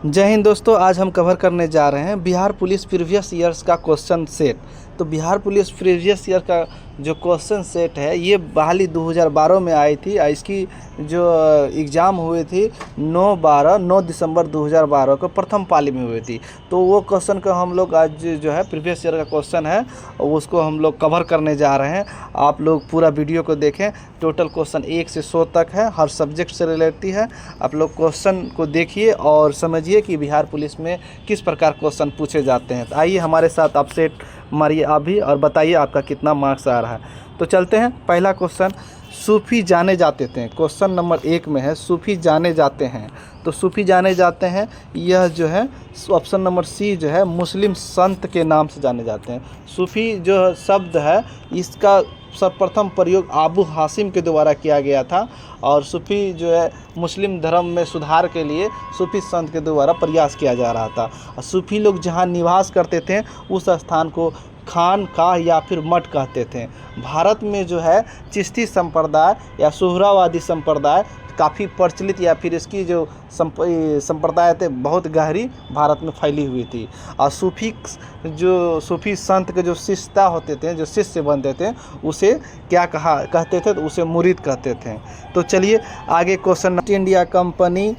जय हिंद दोस्तों, आज हम कवर करने जा रहे हैं बिहार पुलिस प्रीवियस ईयर्स का क्वेश्चन सेट। तो बिहार पुलिस प्रीवियस ईयर का जो क्वेश्चन सेट है ये बहाली 2012 में आई थी। इसकी जो एग्ज़ाम हुई थी 9 दिसंबर 2012 को प्रथम पाली में हुई थी। तो वो क्वेश्चन को हम लोग आज जो है प्रीवियस ईयर का क्वेश्चन है उसको हम लोग कवर करने जा रहे हैं। आप लोग पूरा वीडियो को देखें। टोटल क्वेश्चन 1 से 100 तक है, हर सब्जेक्ट से रिलेटेड है। आप लोग क्वेश्चन को देखिए और समझिए कि बिहार पुलिस में किस प्रकार क्वेश्चन पूछे जाते हैं। तो आइए हमारे साथ आप सेट मारिए आप भी और बताइए आपका कितना मार्क्स आ रहा है। तो चलते हैं। पहला क्वेश्चन, सूफी जाने जाते थे। क्वेश्चन नंबर 1 में है सूफी जाने जाते हैं। तो सूफी जाने जाते हैं, यह जो है ऑप्शन नंबर सी जो है मुस्लिम संत के नाम से जाने जाते हैं। सूफी जो शब्द है इसका सर्वप्रथम प्रयोग अबू हासिम के द्वारा किया गया था और सूफी जो है मुस्लिम धर्म में सुधार के लिए सूफी संत के द्वारा प्रयास किया जा रहा था। और सूफी लोग जहाँ निवास करते थे उस स्थान को खानकाह या फिर मठ कहते थे। भारत में जो है चिश्ती संप्रदाय या सुहरावादी संप्रदाय काफ़ी प्रचलित या फिर इसकी जो संप्रदाय थे बहुत गहरी भारत में फैली हुई थी। और सूफी संत के जो शिष्यता होते थे, जो शिष्य बनते थे, उसे क्या कहते थे? तो उसे मुरीद कहते थे। तो चलिए आगे क्वेश्चन, ईस्ट इंडिया कंपनी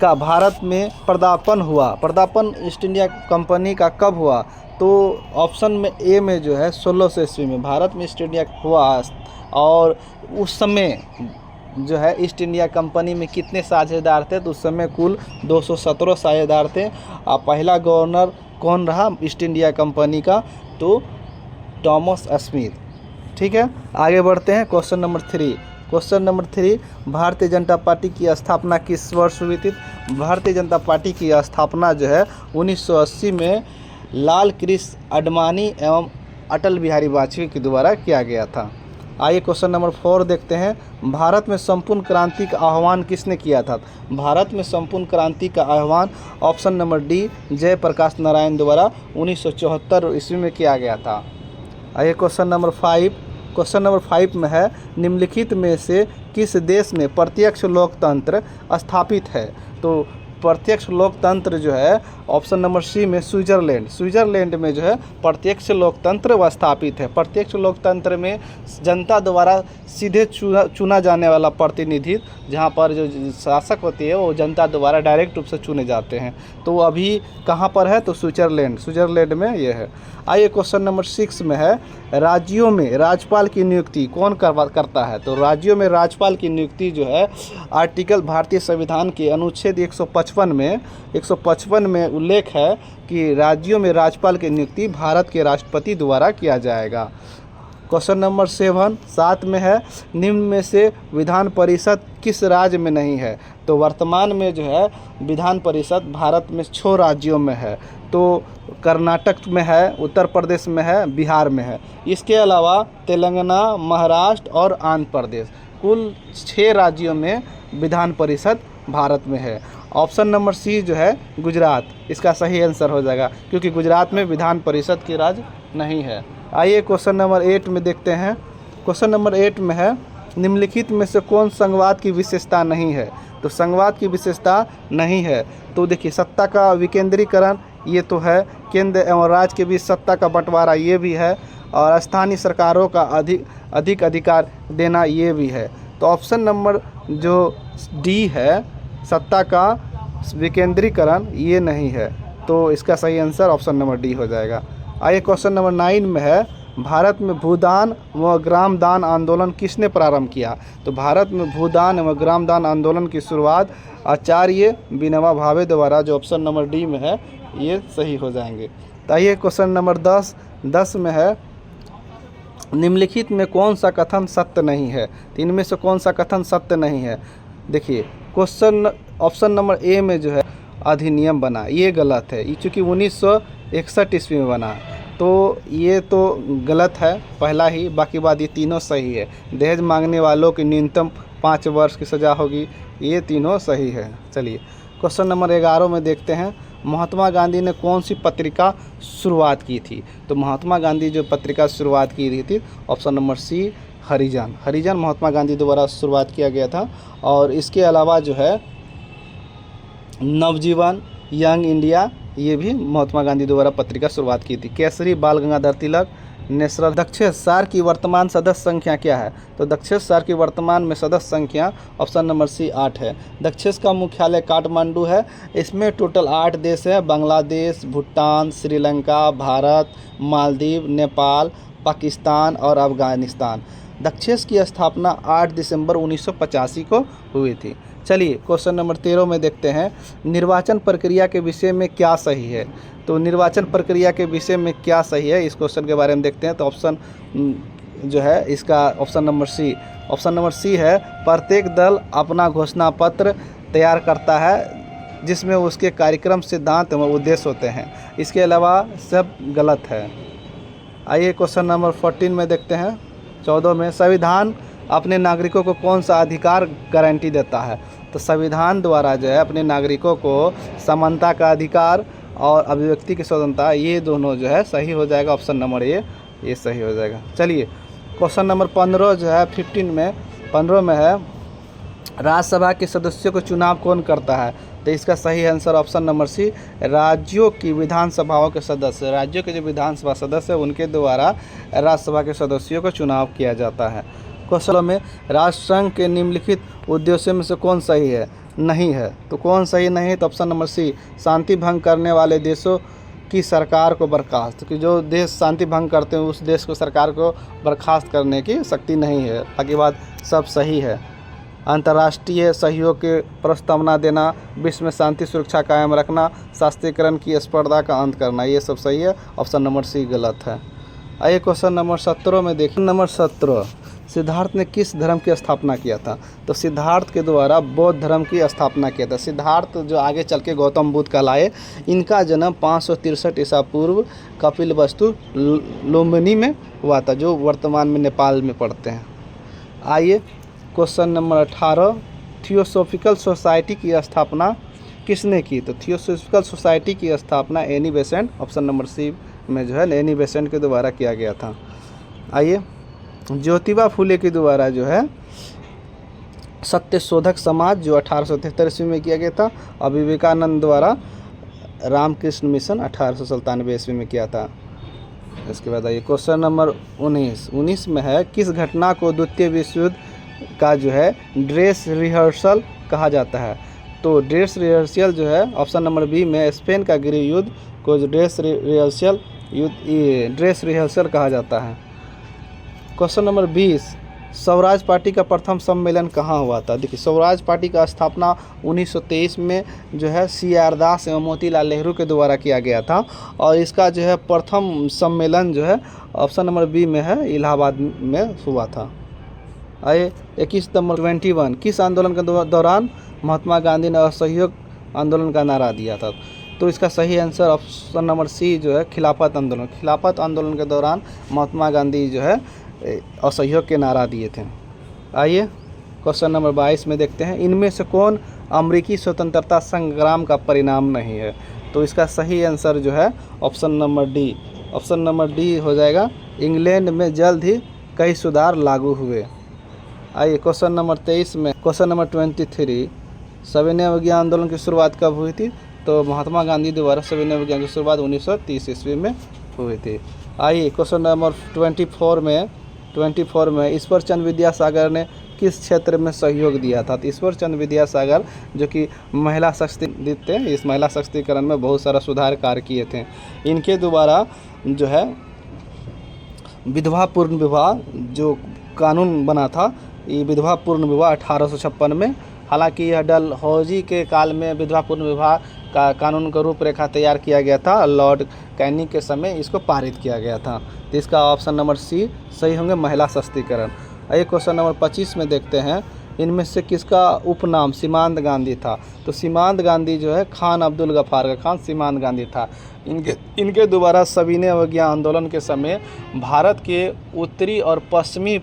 का भारत में पदार्पण हुआ। पदार्पण ईस्ट इंडिया कंपनी का कब हुआ? तो ऑप्शन में ए में जो है 1600 ईस्वी में भारत में ईस्ट इंडिया हुआ। और उस समय जो है ईस्ट इंडिया कंपनी में कितने साझेदार थे? तो उस समय कुल 217 साझेदार थे। और पहला गवर्नर कौन रहा ईस्ट इंडिया कंपनी का? तो थॉमस स्मिथ। ठीक है, आगे बढ़ते हैं। Question number 3। Question number 3, Bharatiya Janata party की स्थापना किस वर्ष हुई थी? भारतीय जनता पार्टी की स्थापना जो है 1980 में लाल कृष्ण आडवाणी एवं अटल बिहारी वाजपेयी के द्वारा किया गया था। आइए क्वेश्चन नंबर 4 देखते हैं। भारत में संपूर्ण क्रांति का आह्वान किसने किया था? भारत में संपूर्ण क्रांति का आह्वान option number D Jayaprakash Narayan द्वारा 1974 ईस्वी में किया गया था। आइए क्वेश्चन नंबर 5। क्वेश्चन नंबर 5 में है निम्नलिखित में से किस देश में प्रत्यक्ष लोकतंत्र स्थापित है? तो प्रत्यक्ष लोकतंत्र जो है ऑप्शन नंबर सी में स्विट्जरलैंड में जो है प्रत्यक्ष लोकतंत्र स्थापित है। प्रत्यक्ष लोकतंत्र में जनता द्वारा सीधे चुना जाने वाला प्रतिनिधि, जहां पर जो शासक होती है वो जनता द्वारा डायरेक्ट रूप से चुने जाते हैं। तो वो अभी कहां पर है? तो स्विट्जरलैंड में ये है। आइए क्वेश्चन नंबर 6 में है राज्यों में राज्यपाल की नियुक्ति कौन करता है? तो राज्यों में राज्यपाल की नियुक्ति जो है आर्टिकल भारतीय संविधान के अनुच्छेद 155 में उल्लेख है कि राज्यों में राज्यपाल की नियुक्ति भारत के राष्ट्रपति द्वारा किया जाएगा। क्वेश्चन नंबर 7 में है निम्न में से विधान परिषद किस राज्य में नहीं है? तो वर्तमान में जो है विधान परिषद भारत में 6 राज्यों में है। तो कर्नाटक में है, उत्तर प्रदेश में है, बिहार में है। इसके अलावा तेलंगाना, महाराष्ट्र और आंध्र प्रदेश, कुल 6 राज्यों में विधान परिषद भारत में है। ऑप्शन नंबर सी जो है गुजरात इसका सही आंसर हो जाएगा, क्योंकि गुजरात में विधान परिषद की राज्य नहीं है। आइए क्वेश्चन नंबर 8 में देखते हैं। क्वेश्चन नंबर 8 में है निम्नलिखित में से कौन संघवाद की विशेषता नहीं है? तो संघवाद की विशेषता नहीं है तो देखिए सत्ता का विकेंद्रीकरण ये तो है, केंद्र एवं राज्य के बीच सत्ता का बंटवारा ये भी है, और स्थानीय सरकारों का अधिक अधिकार देना ये भी है। तो ऑप्शन नंबर जो डी है सत्ता का विकेंद्रीकरण ये नहीं है। तो इसका सही आंसर ऑप्शन नंबर डी हो जाएगा। आइए क्वेश्चन नंबर 9 में है भारत में भूदान व ग्रामदान आंदोलन किसने प्रारंभ किया? तो भारत में भूदान एवं ग्रामदान आंदोलन की शुरुआत आचार्य विनोबा भावे द्वारा, जो ऑप्शन नंबर डी में है ये सही हो जाएंगे। तो आइए क्वेश्चन नंबर 10 में है निम्नलिखित में कौन सा कथन सत्य नहीं है? तो इनमें से कौन सा कथन सत्य नहीं है? देखिए क्वेश्चन ऑप्शन नंबर ए में जो है अधिनियम बना ये गलत है, ये चूँकि 1961 ईस्वी में बना, तो ये तो गलत है पहला ही। बाकी बात ये तीनों सही है। दहेज मांगने वालों की न्यूनतम 5 वर्ष की सज़ा होगी, ये तीनों सही है। चलिए क्वेश्चन नंबर 11 में देखते हैं महात्मा गांधी ने कौन सी पत्रिका शुरुआत की थी? तो महात्मा गांधी जो पत्रिका शुरुआत की रही थी ऑप्शन नंबर सी हरिजन महात्मा गांधी द्वारा शुरुआत किया गया था। और इसके अलावा जो है नवजीवन, यंग इंडिया, ये भी महात्मा गांधी द्वारा पत्रिका शुरुआत की थी। केसरी बाल गंगाधर तिलक, नेशनल। दक्षिण सार की वर्तमान सदस्य संख्या क्या है? तो दक्षिण सार की वर्तमान में सदस्य संख्या ऑप्शन नंबर सी 8 है। दक्षिण का मुख्यालय काठमांडू है। इसमें टोटल 8 देश है, बांग्लादेश, भूटान, श्रीलंका, भारत, मालदीव, नेपाल, पाकिस्तान और अफगानिस्तान। दक्षिण की स्थापना 8 दिसंबर 1985 को हुई थी। चलिए क्वेश्चन नंबर 13 में देखते हैं, निर्वाचन प्रक्रिया के विषय में क्या सही है? तो निर्वाचन प्रक्रिया के विषय में क्या सही है, इस क्वेश्चन के बारे में देखते हैं। तो ऑप्शन जो है इसका option number C, option number C है, प्रत्येक दल अपना घोषणा पत्र तैयार करता है जिसमें उसके कार्यक्रम, सिद्धांत एवं उद्देश्य होते हैं। इसके अलावा सब गलत है। आइए क्वेश्चन नंबर 14 में देखते हैं। 14 में, संविधान अपने नागरिकों को कौन सा अधिकार गारंटी देता है? तो संविधान द्वारा जो है अपने नागरिकों को समानता का अधिकार और अभिव्यक्ति की स्वतंत्रता, ये दोनों जो है सही हो जाएगा। ऑप्शन नंबर ये सही हो जाएगा। चलिए क्वेश्चन नंबर 15 जो है 15 में है, राज्यसभा के सदस्यों को चुनाव कौन करता है? तो इसका सही आंसर ऑप्शन नंबर सी, राज्यों की विधानसभाओं के सदस्य, राज्यों के जो विधानसभा सदस्य हैं उनके द्वारा राज्यसभा के सदस्यों को चुनाव किया जाता है। क्वेश्चन में, राष्ट्रसंघ के निम्नलिखित उद्देश्यों में से कौन सही है? नहीं है। तो कौन सही नहीं है? तो ऑप्शन नंबर सी, शांति भंग करने वाले देशों की सरकार को बर्खास्त, क्योंकि जो देश शांति भंग करते हैं उस देश को सरकार को बर्खास्त करने की शक्ति नहीं है। बाकी बात सब सही है। अंतर्राष्ट्रीय सहयोग के प्रस्तावना देना, विश्व में शांति सुरक्षा कायम रखना, शास्त्रीकरण की स्पर्धा का अंत करना, ये सब सही है। ऑप्शन नंबर सी गलत है। आइए क्वेश्चन नंबर 17 में देखिए। नंबर 17, सिद्धार्थ ने किस धर्म की स्थापना किया था? तो सिद्धार्थ के द्वारा बौद्ध धर्म की स्थापना किया था। सिद्धार्थ जो आगे चल के गौतम बुद्ध कहलाए, इनका जन्म 563 ईसा पूर्व कपिलवस्तु लुम्बिनी में हुआ था, जो वर्तमान में नेपाल में पड़ते हैं। आइए क्वेश्चन नंबर 18, थियोसॉफिकल सोसाइटी की स्थापना किसने की? तो थियोसॉफिकल सोसाइटी की स्थापना Annie Besant, option number C में जो है एनी बेसेंट के द्वारा किया गया था। आइए, ज्योतिबा फुले के द्वारा जो है सत्यशोधक समाज जो 1873 ईस्वी में किया गया था, और विवेकानंद द्वारा रामकृष्ण मिशन 1897 ईस्वी में किया था। इसके बाद आइए क्वेश्चन नंबर 19 में है, किस घटना को द्वितीय विश्व युद्ध का जो है ड्रेस रिहर्सल कहा जाता है? तो ड्रेस रिहर्सल जो है ऑप्शन नंबर बी में, स्पेन का गृह युद्ध को ड्रेस रिहर्सल कहा जाता है। क्वेश्चन नंबर 20, स्वराज पार्टी का प्रथम सम्मेलन कहाँ हुआ था? देखिए, स्वराज पार्टी का स्थापना 1923 में जो है CR दास एवं मोतीलाल नेहरू के द्वारा किया गया था, और इसका जो है प्रथम सम्मेलन जो है ऑप्शन नंबर बी में है, इलाहाबाद में हुआ था। आइए 21 नंबर 21, किस आंदोलन के दौरान महात्मा गांधी ने असहयोग आंदोलन का नारा दिया था? तो इसका सही आंसर ऑप्शन नंबर सी जो है खिलाफत आंदोलन। खिलाफत आंदोलन के दौरान महात्मा गांधी जो है असहयोग के नारा दिए थे। आइए क्वेश्चन नंबर 22 में देखते हैं, इनमें से कौन अमेरिकी स्वतंत्रता संग्राम का परिणाम नहीं है? तो इसका सही आंसर जो है option number D, option number D हो जाएगा, इंग्लैंड में जल्द ही कई सुधार लागू हुए। आइए क्वेश्चन नंबर 23 में, क्वेश्चन नंबर 23, सविनय अवज्ञा आंदोलन की शुरुआत कब हुई थी? तो महात्मा गांधी द्वारा सविनय अवज्ञा की शुरुआत 1930 ईस्वी में हुई थी। आइए क्वेश्चन नंबर 24 में ईश्वर चंद्र विद्यासागर ने किस क्षेत्र में सहयोग दिया था? तो ईश्वर चंद्र विद्यासागर जो कि महिला सशक्तिकरण थे, इस महिला सशक्तिकरण में बहुत सारा सुधार कार्य किए थे। इनके द्वारा जो है विधवा पूर्ण विवाह जो कानून बना था, ये विधवा पूर्ण विवाह 1856 में, हालांकि यह डलहौजी के काल में विधवा पूर्ण विवाह का कानून का रूपरेखा तैयार किया गया था, लॉर्ड कैनिंग के समय इसको पारित किया गया था। तो इसका ऑप्शन नंबर सी सही होंगे, महिला सशक्तिकरण। आइए क्वेश्चन नंबर 25 में देखते हैं, इनमें से किसका उपनाम सीमांत गांधी था? तो सीमांत गांधी जो है खान अब्दुल गफ्फार का खान सीमांत गांधी था। इनके द्वारा सविनय अवज्ञा आंदोलन के समय भारत के उत्तरी और पश्चिमी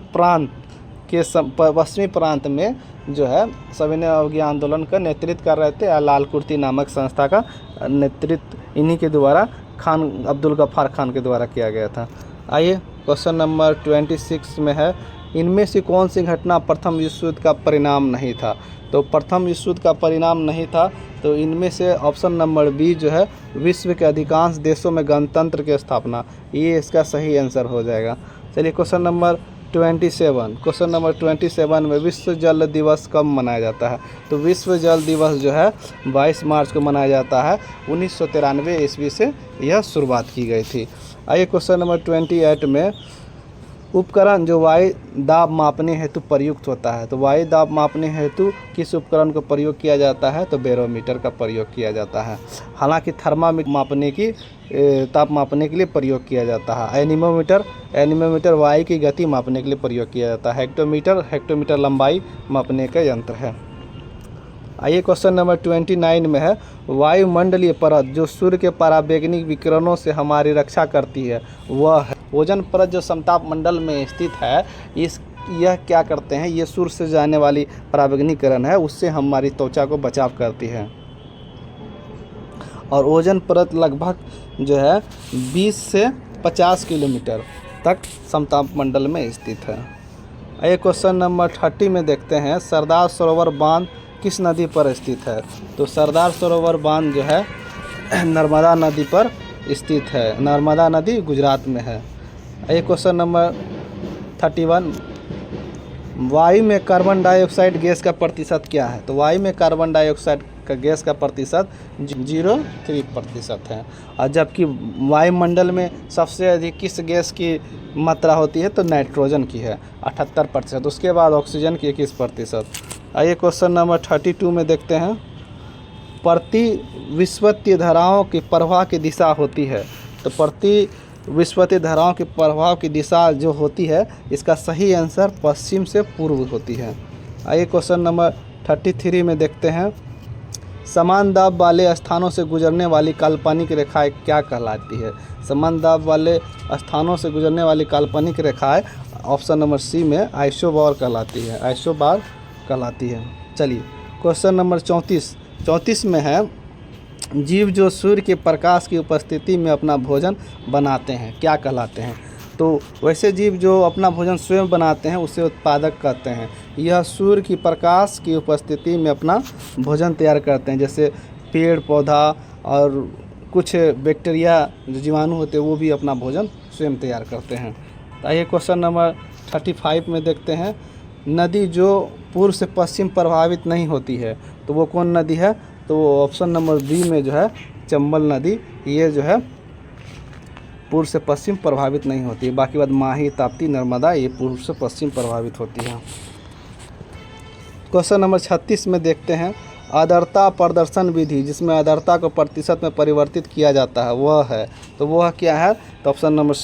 प्रांत में जो है सविनय अवज्ञा आंदोलन का नेतृत्व कर रहे थे। लाल कुर्ती नामक संस्था का नेतृत्व इन्हीं के द्वारा खान अब्दुल गफ्फार खान के द्वारा किया गया था। आइए क्वेश्चन नंबर 26 में है, इनमें से कौन सी घटना प्रथम विश्व युद्ध का परिणाम नहीं था? तो प्रथम विश्व युद्ध का परिणाम नहीं था, तो इनमें से ऑप्शन नंबर बी जो है, विश्व के अधिकांश देशों में गणतंत्र की स्थापना, ये इसका सही आंसर हो जाएगा। चलिए क्वेश्चन नंबर 27 में विश्व जल दिवस कब मनाया जाता है? तो विश्व जल दिवस जो है 22 मार्च को मनाया जाता है। 1993 ईस्वी से यह शुरुआत की गई थी। आइए क्वेश्चन नंबर 28 में, उपकरण जो वायु दाब मापने हेतु प्रयुक्त होता है, तो वायु दाब मापने हेतु किस उपकरण का प्रयोग किया जाता है? तो बैरोमीटर का प्रयोग किया जाता है। हालांकि थर्मामीटर मापने की ताप मापने के लिए प्रयोग किया जाता है। एनीमोमीटर वायु की गति मापने के लिए प्रयोग किया जाता है। हेक्टोमीटर लंबाई मापने का यंत्र है। आइए क्वेश्चन नंबर 29 में है, वायुमंडलीय परत जो सूर्य के पराबैंगनी विकिरणों से हमारी रक्षा करती है वह है। ओजोन परत जो समताप मंडल में स्थित है, यह क्या करते हैं? ये सूर्य से जाने वाली पराबैंगनी किरण है, उससे हमारी त्वचा को बचाव करती है। और ओजोन परत लगभग जो है 20 से 50 किलोमीटर तक समताप मंडल में स्थित है। आइए क्वेश्चन नंबर 30 में देखते हैं, सरदार सरोवर बांध किस नदी पर स्थित है? तो सरदार सरोवर बांध जो है नर्मदा नदी पर स्थित है। नर्मदा नदी गुजरात में है। ये क्वेश्चन नंबर 31, वायु में कार्बन डाइऑक्साइड गैस का प्रतिशत क्या है? तो वायु में कार्बन डाइऑक्साइड का गैस का प्रतिशत 0.3% है। और जबकि वायुमंडल में सबसे अधिक किस गैस की मात्रा होती है? तो नाइट्रोजन की है 78%। उसके बाद ऑक्सीजन की 21%। आइए क्वेश्चन नंबर 32 में देखते हैं, प्रति विषुवतीय धाराओं की प्रवाह की दिशा होती है। तो प्रति विषुवतीय धाराओं के प्रवाह की दिशा जो होती है, इसका सही आंसर पश्चिम से पूर्व होती है। आइए क्वेश्चन नंबर 33 में देखते हैं, समान दाब वाले स्थानों से गुजरने वाली काल्पनिक रेखाएं क्या कहलाती है? समान दाब वाले स्थानों से गुजरने वाली काल्पनिक रेखाएं ऑप्शन नंबर सी में आइसोबार कहलाती है। चलिए क्वेश्चन नंबर 34 में है, जीव जो सूर्य के प्रकाश की उपस्थिति में अपना भोजन बनाते हैं क्या कहलाते हैं? तो वैसे जीव जो अपना भोजन स्वयं बनाते हैं उसे उत्पादक कहते हैं। यह सूर्य की प्रकाश की उपस्थिति में अपना भोजन तैयार करते हैं, जैसे पेड़ पौधा और कुछ बैक्टीरिया जो जीवाणु होते हैं वो भी अपना भोजन स्वयं तैयार करते हैं। आइए क्वेश्चन नंबर 35 में देखते हैं, नदी जो पूर्व से पश्चिम प्रभावित नहीं होती है, तो वो कौन नदी है? तो ऑप्शन नंबर बी में जो है चंबल नदी, ये जो है पूर्व से पश्चिम प्रभावित नहीं होती है। बाकी बात माही, ताप्ती, नर्मदा ये पूर्व से पश्चिम प्रभावित होती है। क्वेश्चन नंबर 36 में देखते हैं, आर्द्रता प्रदर्शन विधि जिसमें आर्द्रता को प्रतिशत में परिवर्तित किया जाता है वह है, तो वह क्या है? तो ऑप्शन नंबर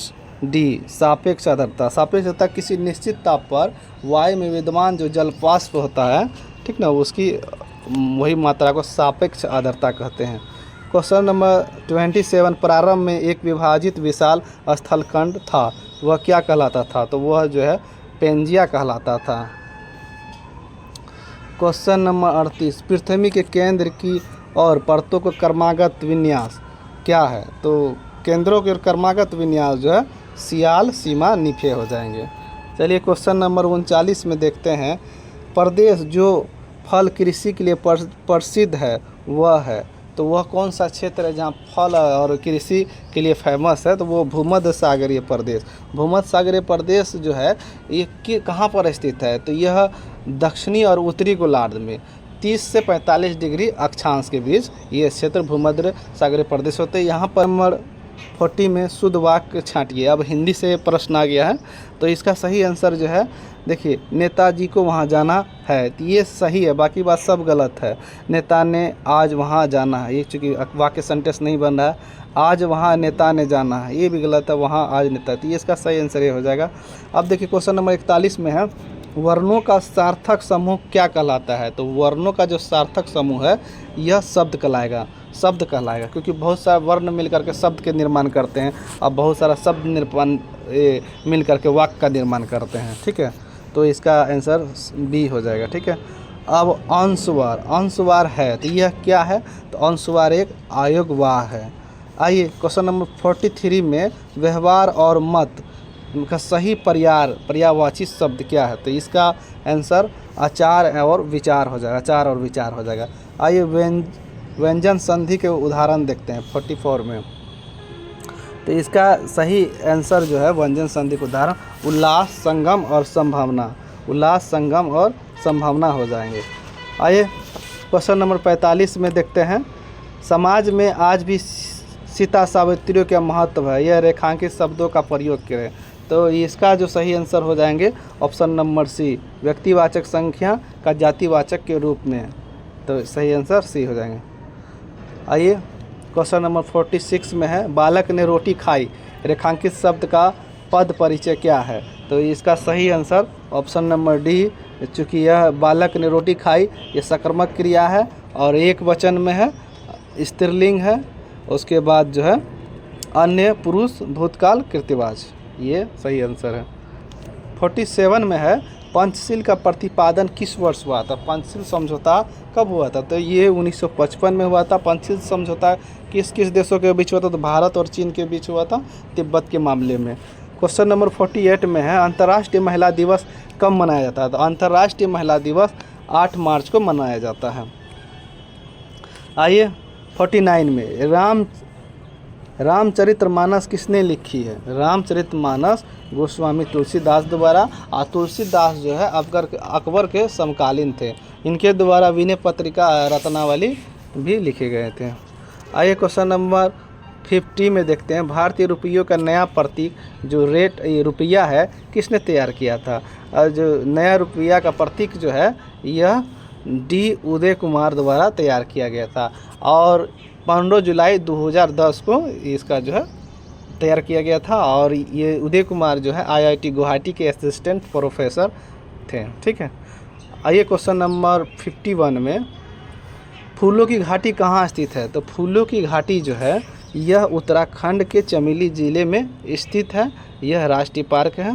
डी सापेक्ष आर्द्रता। सापेक्ष आर्द्रता किसी निश्चित ताप पर वायु में विद्यमान जो जल वाष्प होता है, ठीक ना, उसकी वही मात्रा को सापेक्ष आर्द्रता कहते हैं। क्वेश्चन नंबर 27, प्रारंभ में एक विभाजित विशाल स्थलखंड था, वह क्या कहलाता था? तो वह जो है पेंजिया कहलाता था। क्वेश्चन नंबर 38, पृथ्वी के केंद्र की और परतों को क्रमागत विन्यास क्या है? तो केंद्रों के क्रमागत विन्यास जो है सियाल, सीमा, निफे हो जाएंगे। चलिए क्वेश्चन नंबर 39 में देखते हैं, प्रदेश जो फल कृषि के लिए प्रसिद्ध है वह है, तो वह कौन सा क्षेत्र है जहाँ फल और कृषि के लिए फेमस है? तो वो भूमध्य सागरीय प्रदेश। भूमध्य सागरीय प्रदेश जो है ये कहाँ पर स्थित है? तो यह दक्षिणी और उत्तरी गोलार्ध में 30 से 45 डिग्री अक्षांश के बीच ये क्षेत्र भूमध्य सागरीय प्रदेश होते हैं। यहाँ पर नंबर 40 में शुद्ध वाक्य छांटिए। अब हिंदी से प्रश्न आ गया है, तो इसका सही आंसर जो है, देखिए, नेताजी को वहाँ जाना है, तो ये सही है, बाकी बात सब गलत है। नेता ने आज वहाँ जाना है, ये चूँकि वाक्य सेंटेंस नहीं बन रहा है। आज वहाँ नेता ने जाना है, ये भी गलत है, वहाँ आज नेता, तो ये इसका सही आंसर ये हो जाएगा। अब देखिए क्वेश्चन नंबर 41 में है, वर्णों का सार्थक समूह क्या कहलाता है? तो वर्णों का जो सार्थक समूह है यह शब्द कहलाएगा, क्योंकि बहुत सारे वर्ण मिलकर के शब्द के निर्माण करते हैं और बहुत सारा शब्द मिल करके वाक्य का निर्माण करते हैं, ठीक है। तो इसका आंसर बी हो जाएगा, ठीक है। अब अंशवार है, तो यह क्या है? तो अंशवार एक अयोगवाह है। आइए क्वेश्चन नंबर 43 में व्यवहार और मत का सही पर्यायवाची शब्द क्या है? तो इसका आंसर आचार और विचार हो जाएगा, आचार और विचार हो जाएगा। आइए व्यंजन संधि के उदाहरण देखते हैं 44 में। तो इसका सही आंसर जो है व्यंजन संधि का उदाहरण उल्लास, संगम और संभावना, उल्लास, संगम और संभावना हो जाएंगे। आइए क्वेश्चन नंबर 45 में देखते हैं। समाज में आज भी सीता सावित्रियों का महत्व है, यह रेखांकित शब्दों का प्रयोग करें। तो इसका जो सही आंसर हो जाएंगे ऑप्शन नंबर सी, व्यक्तिवाचक संख्या का जातिवाचक के रूप में। तो सही आंसर सी हो जाएंगे। आइए क्वेश्चन नंबर 46 में है, बालक ने रोटी खाई, रेखांकित शब्द का पद परिचय क्या है? तो इसका सही आंसर ऑप्शन नंबर डी, चूँकि यह बालक ने रोटी खाई ये सकर्मक क्रिया है और एक वचन में है, स्त्रीलिंग है। उसके बाद जो है अन्य पुरुष भूतकाल कृत्यवाच, ये सही आंसर है। 47 में है, पंचशील का प्रतिपादन किस वर्ष हुआ था? पंचशील समझौता कब हुआ था? तो ये 1955 में हुआ था। पंचशील समझौता किस किस देशों के बीच हुआ था? तो भारत और चीन के बीच हुआ था, तिब्बत के मामले में। क्वेश्चन नंबर 48 में है, अंतर्राष्ट्रीय महिला दिवस कब मनाया जाता है? तो अंतर्राष्ट्रीय महिला दिवस 8 मार्च को मनाया जाता है। आइए 49 में, रामचरितमानस किसने लिखी है? रामचरितमानस गोस्वामी तुलसीदास द्वारा, और तुलसीदास जो है अकबर के समकालीन थे। इनके द्वारा विनय पत्रिका, रत्नावली भी लिखे गए थे। आइए क्वेश्चन नंबर 50 में देखते हैं, भारतीय रुपयों का नया प्रतीक जो रुपया है किसने तैयार किया था? और जो नया रुपया का प्रतीक जो है यह डी उदय कुमार द्वारा तैयार किया गया था और 15 जुलाई 2010 को इसका जो है तैयार किया गया था। और ये उदय कुमार जो है IIT गुवाहाटी के असिस्टेंट प्रोफेसर थे। ठीक है। आइए क्वेश्चन नंबर 51 में, फूलों की घाटी कहाँ स्थित है? तो फूलों की घाटी जो है यह उत्तराखंड के चमोली ज़िले में स्थित है, यह राष्ट्रीय पार्क है।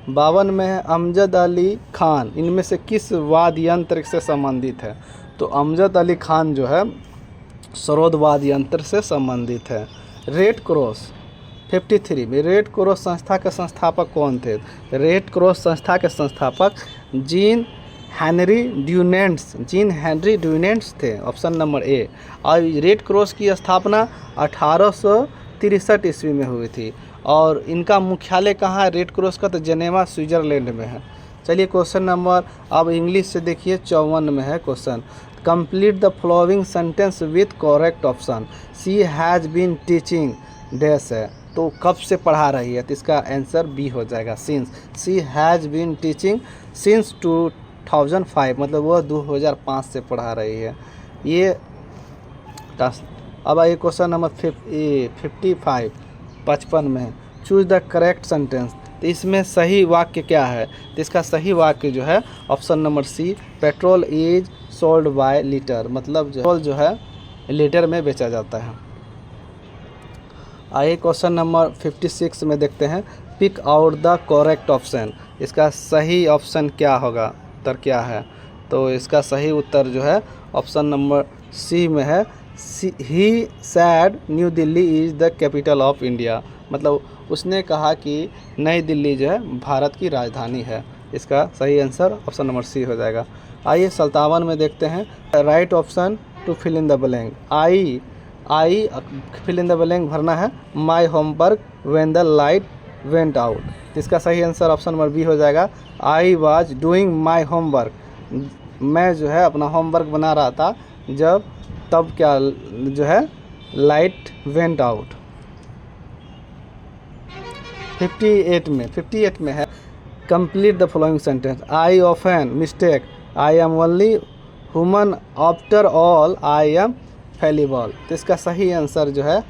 52 में है, अमजद अली खान इनमें से किस वाद्य यंत्र से संबंधित है? तो अमजद अली खान जो है सरोद वाद्य यंत्र से संबंधित है। रेड क्रॉस 53 में, रेड क्रॉस संस्था के संस्थापक कौन थे? रेड क्रॉस संस्था के संस्थापक जीन हेनरी ड्यूनेंट्स थे, ऑप्शन नंबर ए। और रेड क्रॉस की स्थापना 1863 ईस्वी में हुई थी और इनका मुख्यालय कहाँ है रेड क्रॉस का? तो जेनेवा स्विट्जरलैंड में है। चलिए क्वेश्चन नंबर अब इंग्लिश से देखिए 54 में है question, complete the following sentence with correct option. She has been teaching dash है, तो कब से पढ़ा रही है? तो इसका आंसर बी हो जाएगा, since. She has been teaching since 2005, मतलब वह 2005 से पढ़ा रही है। ये अब आइए क्वेश्चन नंबर 55 में, चूज द करेक्ट सेंटेंस। तो इसमें सही वाक्य क्या है? तो इसका सही वाक्य जो है option number C, petrol is sold by litre, मतलब पेट्रोल जो है लीटर में बेचा जाता है। आइए क्वेश्चन नंबर 56 में देखते हैं, pick out the correct option. इसका सही ऑप्शन क्या होगा? उत्तर क्या है? तो इसका सही उत्तर जो है ऑप्शन नंबर सी में है, he said New Delhi is the capital of India, मतलब उसने कहा कि नई दिल्ली जो है भारत की राजधानी है। इसका सही आंसर ऑप्शन नंबर सी हो जाएगा। आइए 57 में देखते हैं, right option to fill in the blank. I fill in the blank भरना है, my homework when the light went out. इसका सही आंसर ऑप्शन नंबर बी हो जाएगा, I was doing my homework. मैं जो है अपना होमवर्क बना रहा था जब तब क्या जो है लाइट वेंट आउट। 58 में है, complete the following sentence. I often mistake, I am only human, after all I am fallible. तो इसका सही आंसर जो है,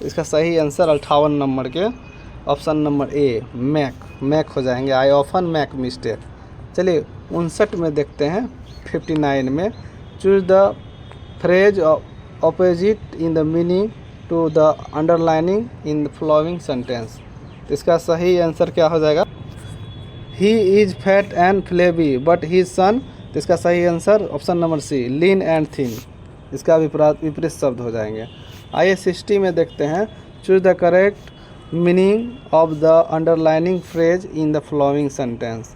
इसका सही आंसर 58 नंबर के ऑप्शन नंबर ए, मैक हो जाएंगे, आई ऑफन मैक मिस्टेक। चलिए 59 में देखते हैं 59 में, choose the phrase opposite in the meaning to the underlining in the following sentence. तो इसका सही आंसर क्या हो जाएगा, he is fat and flabby but his son. तो इसका सही answer option number C, lean and thin. इसका विपरीत शब्द हो जाएंगे। आइए 60 में देखते हैं, choose the correct meaning of the underlining phrase in the following sentence.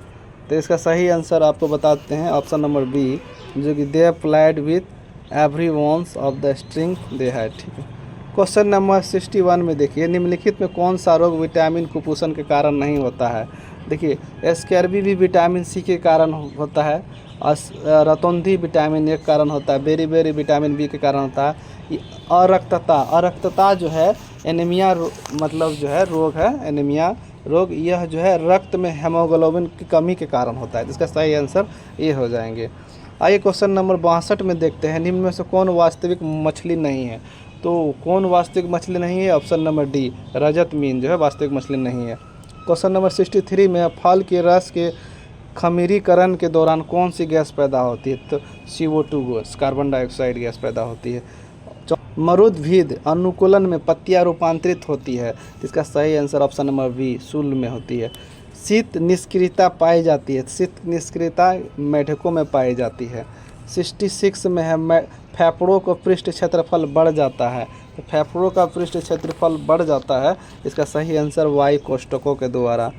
तो इसका सही आंसर आपको बताते हैं ऑप्शन नंबर बी, जो कि they plied with every ones of the string they had. ठीक है। क्वेश्चन नंबर 61 में देखिए, निम्नलिखित में कौन सा रोग विटामिन कुपोषण के कारण नहीं होता है। देखिए, स्कैर्बी भी विटामिन सी के कारण होता है, रतौंधी विटामिन ए के कारण होता है, बेरी विटामिन बी के कारण होता है। अरक्तता जो है एनीमिया मतलब जो है रोग है, एनीमिया रोग, यह जो है रक्त में हेमोग्लोबिन की कमी के कारण होता है। इसका सही आंसर ये हो जाएंगे। आइए क्वेश्चन नंबर 62 में देखते हैं, निम्न में से कौन वास्तविक मछली नहीं है। तो कौन वास्तविक मछली नहीं है, ऑप्शन नंबर डी, रजत मीन जो है वास्तविक मछली नहीं है। क्वेश्चन नंबर 63 में फल के रस के खमीरीकरण के दौरान कौन सी गैस पैदा होती है। तो CO2 gas, carbon dioxide gas पैदा होती है। मरुद्भिद अनुकूलन में पत्तियां रूपांतरित होती है। इसका सही आंसर ऑप्शन नंबर बी, शूल में होती है। शीत निष्क्रियता पाई जाती है, शीत निष्क्रियता मेढकों में पाई जाती है। 66 में है फेफड़ों को पृष्ठ क्षेत्रफल बढ़ जाता है। तो फेफड़ों का पृष्ठ क्षेत्रफल बढ़ जाता है, इसका सही आंसर वायु कोष्ठकों के द्वारा।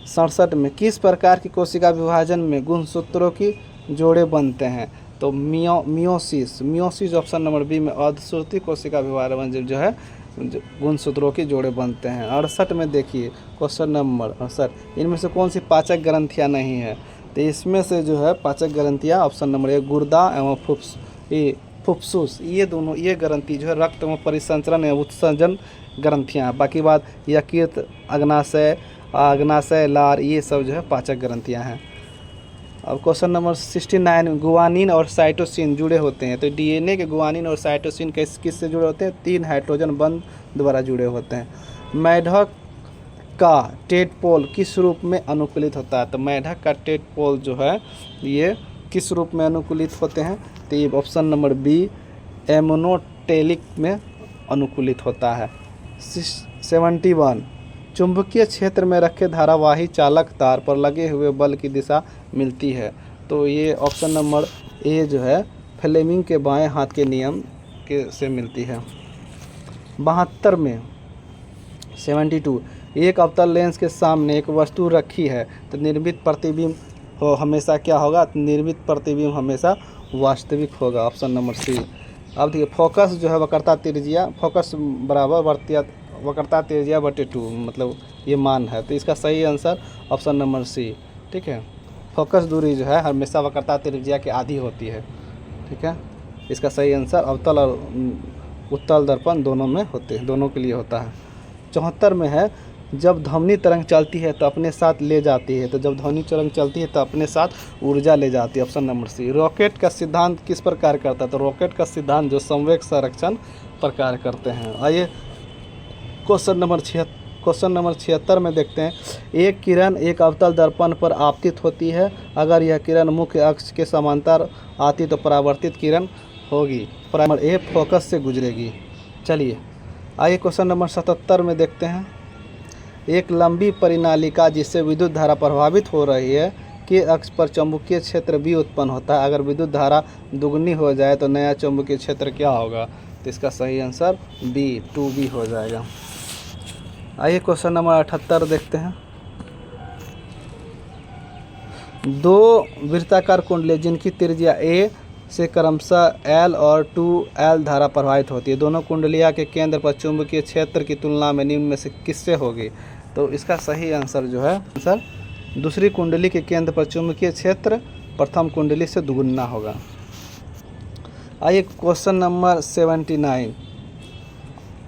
67 में किस प्रकार की कोशिका विभाजन में गुणसूत्रों की जोड़े बनते हैं। तो मियोसिस ऑप्शन नंबर बी में अर्धसूत्री कोशिका विभाजन जो है गुणसूत्रों की जोड़े बनते हैं। 68 में देखिए क्वेश्चन नंबर 68, इनमें से कौन सी पाचक ग्रंथियां नहीं है। तो इसमें से जो है पाचक ग्रंथियां ऑप्शन नंबर ए, गुर्दा एवं फुफ्फुस, ये ग्रंथि जो है रक्त एवं परिसंचरण एवं उत्सर्जन ग्रंथियाँ। बाकी बात यकृत, अग्नाशय, लार, ये सब जो है पाचक ग्रंथियाँ हैं। अब क्वेश्चन नंबर 69, गुआनिन और साइटोसिन जुड़े होते हैं। तो DNA के गुआनिन और साइटोसिन किससे जुड़े होते हैं, 3 हाइड्रोजन बंध द्वारा जुड़े होते हैं। मेढक का टेडपोल किस रूप में अनुकूलित होता है। तो मेढक का टेडपोल जो है ये किस रूप में अनुकूलित होते हैं। तो ये ऑप्शन नंबर बी, एमोनोटेलिक में अनुकूलित होता है। 71, चुंबकीय क्षेत्र में रखे धारावाही चालक तार पर लगे हुए बल की दिशा मिलती है। तो ये ऑप्शन नंबर ए जो है फ्लेमिंग के बाएं हाथ के नियम के से मिलती है। 72 में 72, एक अवतल लेंस के सामने एक वस्तु रखी है तो निर्मित प्रतिबिंब हमेशा क्या होगा, निर्मित प्रतिबिंब हमेशा वास्तविक होगा, ऑप्शन नंबर सी। अब देखिए फोकस जो है वक्रता त्रिज्या, फोकस बराबर वक्रता त्रिज्या बटे 2, मतलब ये मान है। तो इसका सही आंसर ऑप्शन नंबर सी। ठीक है, फोकस दूरी जो है हमेशा वक्रता त्रिज्या के आधी होती है। ठीक है, इसका सही आंसर अवतल और उत्तल दर्पण दोनों में होते हैं, दोनों के लिए होता है। 74 में है, जब ध्वनि तरंग चलती है तो अपने साथ ले जाती है। तो जब ध्वनि तरंग चलती है तो अपने साथ ऊर्जा ले जाती है, ऑप्शन नंबर सी। रॉकेट का सिद्धांत किस प्रकार करता है। तो रॉकेट का सिद्धांत जो संवेग संरक्षण प्रकार करते हैं। आइए क्वेश्चन नंबर 76 में देखते हैं, एक किरण एक अवतल दर्पण पर आपतित होती है। अगर यह किरण मुख्य अक्ष के समांतर आती तो परावर्तित किरण होगी। नंबर ए, फोकस से गुजरेगी। चलिए आइए क्वेश्चन नंबर 77 में देखते हैं, एक लंबी परिनालिका जिससे विद्युत धारा प्रभावित हो रही है के अक्ष पर चुंबकीय क्षेत्र भी उत्पन्न होता है। अगर विद्युत धारा दुगनी हो जाए तो नया चुंबकीय क्षेत्र क्या होगा। तो इसका सही आंसर बी, 2B हो जाएगा। आइए क्वेश्चन नंबर 78 देखते हैं, दो वृत्ताकार कुंडली जिनकी त्रिज्या A से क्रमशः L और 2L धारा प्रभावित होती है। दोनों कुंडलियां के केंद्र पर चुंबकीय क्षेत्र की तुलना में निम्न में से किससे होगी। तो इसका सही आंसर जो है आंसर दूसरी कुंडली के केंद्र पर चुंबकीय क्षेत्र प्रथम कुंडली से दुगुना होगा। आइए क्वेश्चन नंबर 79,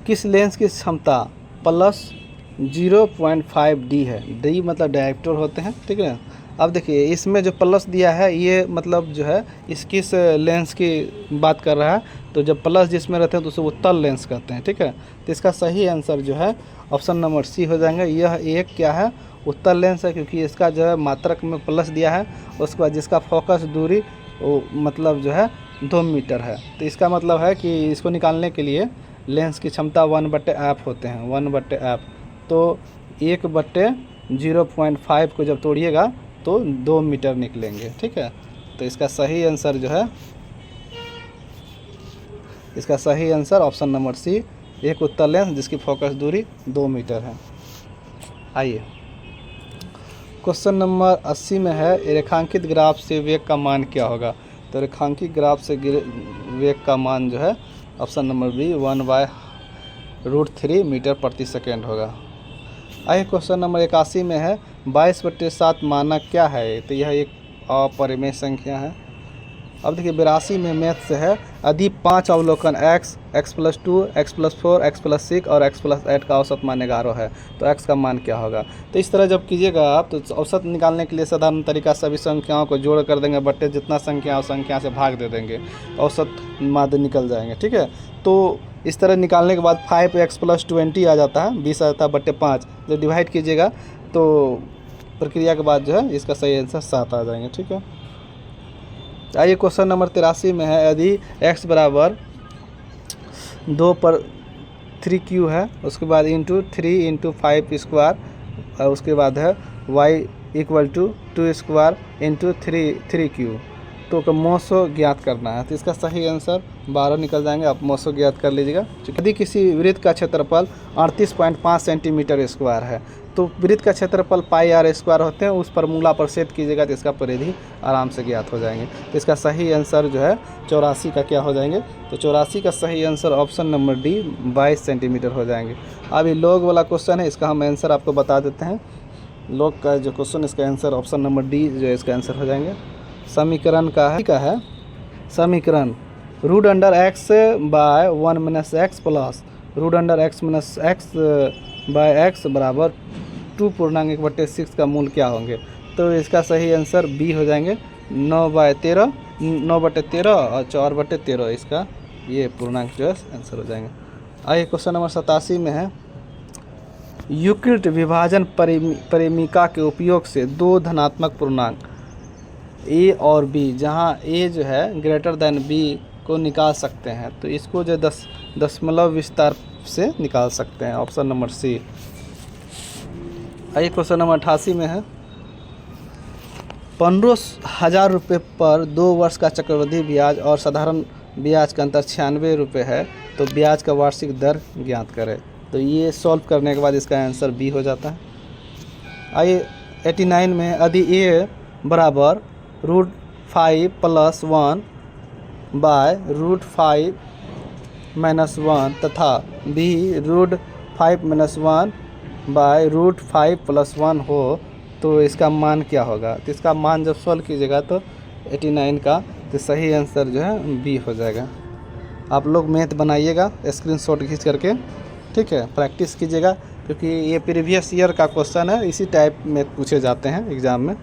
किस लेंस की क्षमता +0.5D है। D मतलब डायरेक्टर होते हैं। ठीक है, अब देखिए इसमें जो प्लस दिया है ये मतलब जो है इस किस लेंस की बात कर रहा है। तो जब प्लस जिसमें रहते हैं तो उसे उत्तल लेंस कहते हैं। ठीक है, तो इसका सही आंसर जो है ऑप्शन नंबर सी हो जाएंगे। यह एक क्या है, उत्तल लेंस है, क्योंकि इसका जो है मात्रक में प्लस दिया है। उसके बाद जिसका फोकस दूरी वो मतलब जो है 2 मीटर है। तो इसका मतलब है कि इसको निकालने के लिए लेंस की क्षमता 1/f होते हैं, 1/f। तो 1/0.5 को जब तोड़िएगा तो 2 मीटर निकलेंगे। ठीक है, तो इसका सही आंसर जो है, इसका सही आंसर ऑप्शन नंबर सी एक उत्तल लेंस जिसकी फोकस दूरी 2 मीटर है। आइए क्वेश्चन नंबर 80 में है, रेखांकित ग्राफ से वेग का मान क्या होगा। तो रेखांकित ग्राफ से वेग का मान जो है ऑप्शन नंबर बी 1/√3 मीटर प्रति सेकेंड होगा। आइए क्वेश्चन नंबर 81 में है, 22/7 मानक क्या है। तो यह एक अपरिमेय संख्या है। अब देखिए 82 में मैथ से है, यदि 5 अवलोकन x, x+2, x+4, x+6 और x+8 का औसत मान 11 है तो x का मान क्या होगा। तो इस तरह जब कीजिएगा आप तो औसत निकालने के लिए साधारण तरीका सभी संख्याओं को जोड़ कर देंगे, बट्टे जितना संख्या हो संख्या से भाग दे देंगे, औसत माध्य निकल जाएंगे। ठीक है, तो इस तरह निकालने के बाद 5x+20 आ जाता है, 20 आ जाता है बट्टे 5। जब डिवाइड कीजिएगा तो प्रक्रिया के बाद जो है इसका सही आंसर 7 आ जाएंगे। ठीक है, आइए क्वेश्चन नंबर 83 में है, यदि x बराबर 2/3q है, उसके बाद इंटू 3 × 5 स्क्वायर, और उसके बाद है y = 2 स्क्वायर इंटू 3q। तो मोसो ज्ञात करना है। तो इसका सही आंसर 12 निकल जाएंगे। आप मोसो ज्ञात कर लीजिएगा। यदि किसी वृत्त का क्षेत्रफल 38.5 सेंटीमीटर स्क्वायर है तो वृत्त का क्षेत्रफल πr² होते हैं, उस फॉर्मूला पर सेट कीजिएगा तो इसका परिधि आराम से ज्ञात हो जाएंगे। तो इसका सही आंसर जो है 84 का क्या हो जाएंगे। तो 84 का सही answer option number D 22 centimetre हो जाएंगे। अब ये लॉग वाला क्वेश्चन है, इसका हम आंसर आपको बता देते हैं। लॉग का जो क्वेश्चन इसका आंसर ऑप्शन नंबर डी जो है इसका आंसर हो जाएंगे। समीकरण का है समीकरण √x by 1 - x plus √x - x by x बराबर 2.1/6 का मूल क्या होंगे। तो इसका सही आंसर बी हो जाएंगे 9/13 और 4/13 इसका ये पूर्णांक जो है आंसर हो जाएंगे। आइए क्वेश्चन नंबर 87 में है, यूक्लिड विभाजन परिमिका के उपयोग से दो धनात्मक पूर्णांक a और b, जहां a जो है ग्रेटर देन b को निकाल सकते हैं। तो इसको जो दशमलव विस्तार से निकाल सकते हैं, ऑप्शन नंबर सी। आइए क्वेश्चन नंबर 88 में है, 15,000 रुपये पर 2 वर्ष का चक्रवृद्धि ब्याज और साधारण ब्याज का अंतर 96 रुपये है, तो ब्याज का वार्षिक दर ज्ञात करें। तो ये सॉल्व करने के बाद इसका आंसर बी हो जाता है। आइए 89 में, यदि a बराबर √5 + 1 बाय √5 - 1 तथा b √5 - 1 बाय √5 + 1 हो तो इसका मान क्या होगा। तो इसका मान जब सॉल्व कीजिएगा तो 89 का तो सही आंसर जो है बी हो जाएगा। आप लोग मैथ बनाइएगा स्क्रीनशॉट खींच करके, ठीक है, प्रैक्टिस कीजिएगा, क्योंकि ये प्रीवियस ईयर का क्वेश्चन है, इसी टाइप में पूछे जाते हैं एग्ज़ाम में।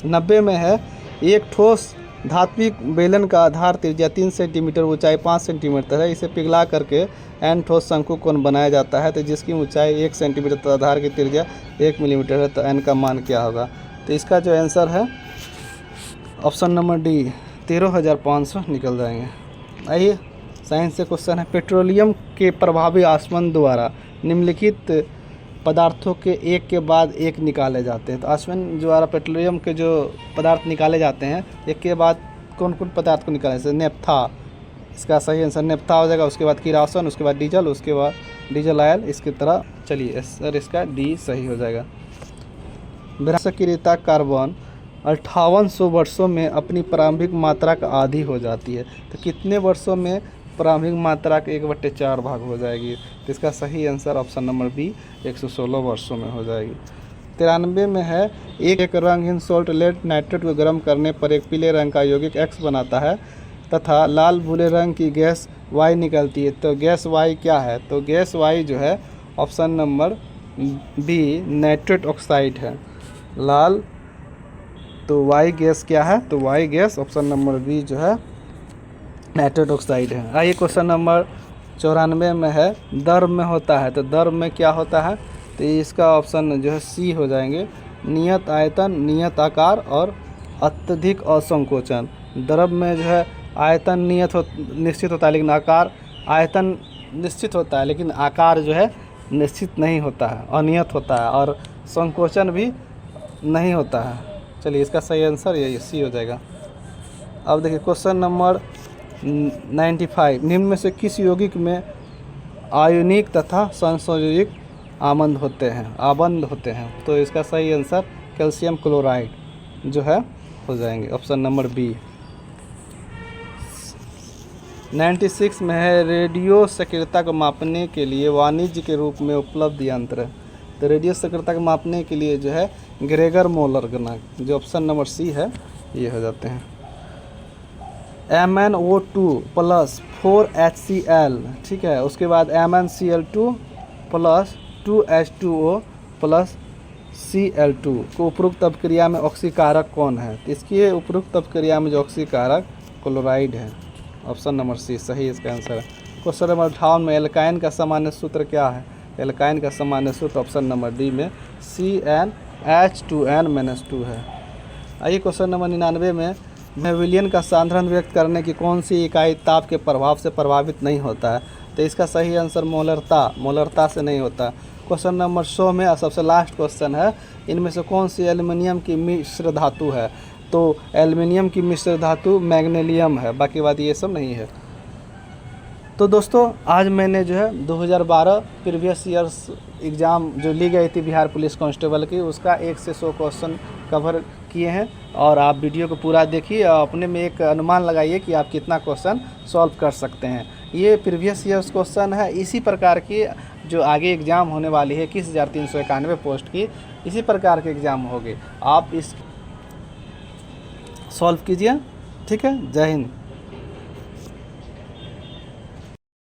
90 में है, एक ठोस धात्विक बेलन का आधार त्रिज्या 3 सेंटीमीटर, ऊंचाई 5 सेंटीमीटर है। इसे पिघला करके एन ठोस शंकु कोण बनाया जाता है, तो जिसकी ऊंचाई 1 सेंटीमीटर तथा आधार की त्रिज्या 1 मिलीमीटर है, तो एन का मान क्या होगा। तो इसका जो आंसर है ऑप्शन नंबर डी 13,500 निकल जाएंगे। आइए साइंस से क्वेश्चन है, पेट्रोलियम के प्रभावी आसवन द्वारा निम्नलिखित पदार्थों के एक के बाद एक निकाले जाते हैं। तो आसवन द्वारा पेट्रोलियम के जो पदार्थ निकाले जाते हैं, एक के बाद कौन कौन पदार्थ को निकाले, जैसे नेफ्था, इसका सही आंसर नेफ्था हो जाएगा। उसके बाद किरासन, उसके बाद डीजल, उसके बाद डीजल ऑयल, इसकी तरह चलिए सर इसका डी सही हो जाएगा। विरासकीयता कार्बन 5800 वर्षों में अपनी प्रारंभिक मात्रा का आधी हो जाती है, तो कितने वर्षों में प्रारंभिक मात्रा के 1/4 भाग हो जाएगी। तो इसका सही आंसर ऑप्शन नंबर बी 116 वर्षों में हो जाएगी। 93 में है, एक रंगहीन सॉल्ट लेड नाइट्रेट को गर्म करने पर एक पीले रंग का यौगिक X बनाता है तथा लाल भूरे रंग की गैस Y निकलती है। तो गैस Y क्या है। तो गैस Y जो है option number B nitrate oxide है। लाल, तो Y गैस क्या है। तो Y gas option number B जो है नाइट्रेट ऑक्साइड है। आइए क्वेश्चन नंबर 94 में है, द्रव में होता है, तो द्रव में क्या होता है। तो इसका ऑप्शन जो है सी हो जाएंगे, नियत आयतन, नियत आकार और अत्यधिक असंकोचन। द्रव में जो है आयतन निश्चित होता है, लेकिन आकार, आयतन निश्चित होता है लेकिन आकार जो है निश्चित नहीं होता है, अनियत होता है, और संकोचन भी नहीं होता है। चलिए इसका सही आंसर ये सी हो जाएगा। अब देखिए क्वेश्चन नंबर 95, निम्न में से किस यौगिक में आयोनिक तथा संयोजित आबंध होते हैं। तो इसका सही आंसर कैल्शियम क्लोराइड जो है हो जाएंगे, ऑप्शन नंबर बी। 96 में है रेडियो सक्रियता को मापने के लिए वाणिज्य के रूप में उपलब्ध यंत्र। तो रेडियो सक्रियता को मापने के लिए जो है ग्रेगर मोलर गुणांक, जो ऑप्शन नंबर सी है, ये हो जाते हैं। MnO2 प्लस 4HCl, ठीक है, उसके बाद MnCl2 plus 2H2O plus Cl2 को उपरोक्त अपक्रिया में ऑक्सीकारक कौन है? तो इसकी उपरोक्त अपक्रिया में जो ऑक्सीकारक क्लोराइड है, ऑप्शन नंबर सी सही इसका आंसर है। क्वेश्चन नंबर 58 में एल्काइन का सामान्य सूत्र क्या है? एल्काइन का सामान्य सूत्र ऑप्शन नंबर डी में CnH2n-2 है। आइए क्वेश्चन नंबर 99 में विलयन का सांद्रण व्यक्त करने की कौन सी इकाई ताप के प्रभाव से प्रभावित नहीं होता है? तो इसका सही आंसर मोलरता से नहीं होता। क्वेश्चन नंबर 100 में सबसे लास्ट क्वेश्चन है, इनमें से कौन सी एल्युमिनियम की मिश्र धातु है? तो एल्युमिनियम की मिश्र धातु मैग्नीशियम है, बाकी बात ये सब नहीं है। तो दोस्तों आज मैंने जो है 2012 प्रीवियस ईयर्स एग्ज़ाम जो ली गई थी बिहार पुलिस कांस्टेबल की, उसका 1 से 100 क्वेश्चन कवर किए हैं। और आप वीडियो को पूरा देखिए और अपने में एक अनुमान लगाइए कि आप कितना क्वेश्चन सॉल्व कर सकते हैं। ये प्रीवियस ईयर्स क्वेश्चन है, इसी प्रकार की जो आगे एग्ज़ाम होने वाली है 21,391 पोस्ट की, इसी प्रकार के एग्ज़ाम होगी। आप इस सॉल्व कीजिए, ठीक है। जय हिंद।